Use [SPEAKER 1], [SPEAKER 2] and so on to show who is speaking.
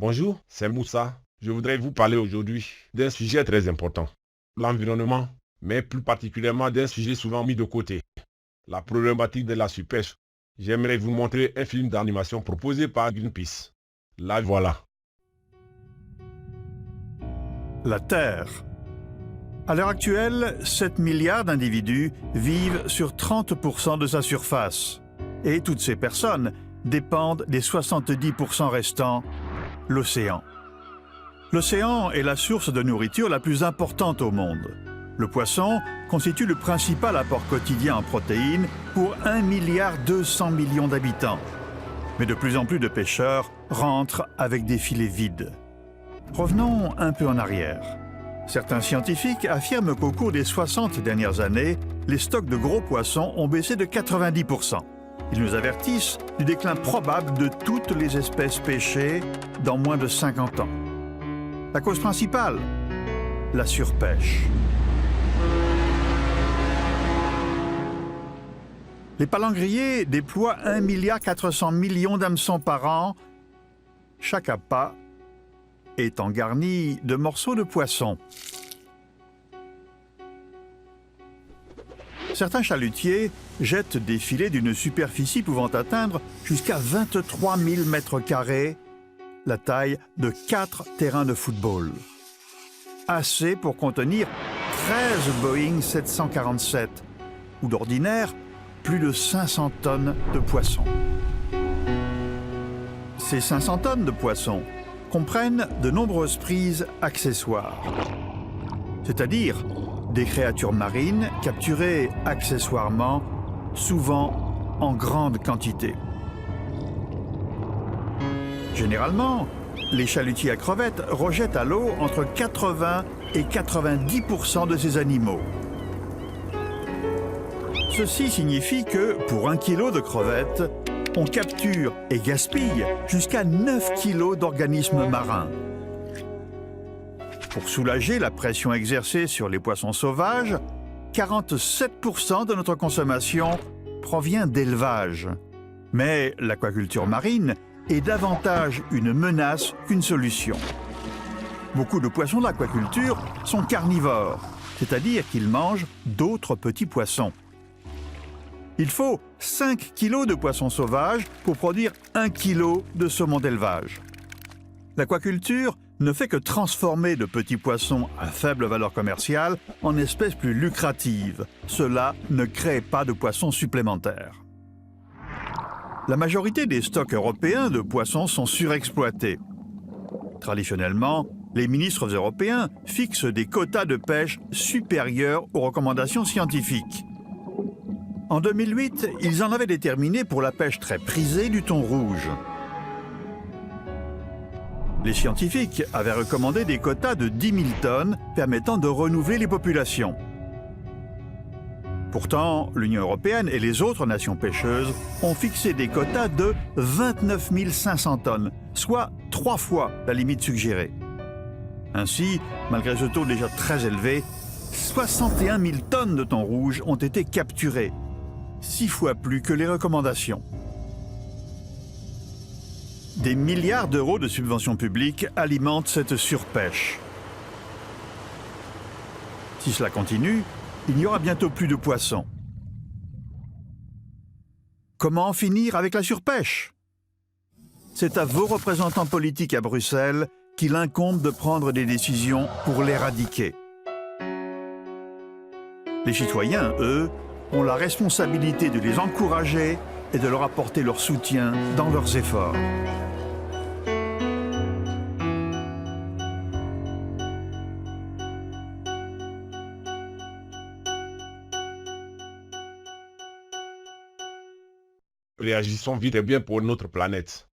[SPEAKER 1] Bonjour, c'est Moussa. Je voudrais vous parler aujourd'hui d'un sujet très important, l'environnement, mais plus particulièrement d'un sujet souvent mis de côté, la problématique de la surpêche. J'aimerais vous montrer un film d'animation proposé par Greenpeace. Là voilà.
[SPEAKER 2] La Terre. À l'heure actuelle, 7 milliards d'individus vivent sur 30% de sa surface. Et toutes ces personnes dépendent des 70% restants, l'océan. L'océan est la source de nourriture la plus importante au monde. Le poisson constitue le principal apport quotidien en protéines pour 1,2 milliard d'habitants. Mais de plus en plus de pêcheurs rentrent avec des filets vides. Revenons un peu en arrière. Certains scientifiques affirment qu'au cours des 60 dernières années, les stocks de gros poissons ont baissé de 90%. Ils nous avertissent du déclin probable de toutes les espèces pêchées dans moins de 50 ans. La cause principale, la surpêche. Les palangriers déploient 1,4 milliard d'hameçons par an. Chaque appât étant garni de morceaux de poisson. Certains chalutiers jettent des filets d'une superficie pouvant atteindre jusqu'à 23 000 mètres carrés, la taille de 4 terrains de football. Assez pour contenir 13 Boeing 747, ou d'ordinaire, plus de 500 tonnes de poissons. Ces 500 tonnes de poissons comprennent de nombreuses prises accessoires, c'est-à-dire des créatures marines capturées accessoirement, souvent en grande quantité. Généralement, les chalutiers à crevettes rejettent à l'eau entre 80 et 90% de ces animaux. Ceci signifie que, pour 1 kilo de crevettes, on capture et gaspille jusqu'à 9 kilos d'organismes marins. Pour soulager la pression exercée sur les poissons sauvages, 47% de notre consommation provient d'élevage. Mais l'aquaculture marine est davantage une menace qu'une solution. Beaucoup de poissons d'aquaculture sont carnivores, c'est-à-dire qu'ils mangent d'autres petits poissons. Il faut 5 kilos de poissons sauvages pour produire 1 kilo de saumon d'élevage. L'aquaculture ne fait que transformer de petits poissons à faible valeur commerciale en espèces plus lucratives. Cela ne crée pas de poissons supplémentaires. La majorité des stocks européens de poissons sont surexploités. Traditionnellement, les ministres européens fixent des quotas de pêche supérieurs aux recommandations scientifiques. En 2008, ils en avaient déterminé pour la pêche très prisée du thon rouge. Les scientifiques avaient recommandé des quotas de 10 000 tonnes permettant de renouveler les populations. Pourtant, l'Union européenne et les autres nations pêcheuses ont fixé des quotas de 29 500 tonnes, soit 3 fois la limite suggérée. Ainsi, malgré ce taux déjà très élevé, 61 000 tonnes de thon rouge ont été capturées, 6 fois plus que les recommandations. Des milliards d'euros de subventions publiques alimentent cette surpêche. Si cela continue, il n'y aura bientôt plus de poissons. Comment en finir avec la surpêche? C'est à vos représentants politiques à Bruxelles qu'il incombe de prendre des décisions pour l'éradiquer. Les citoyens, eux, ont la responsabilité de les encourager et de leur apporter leur soutien dans leurs efforts.
[SPEAKER 1] Réagissons vite et bien pour notre planète.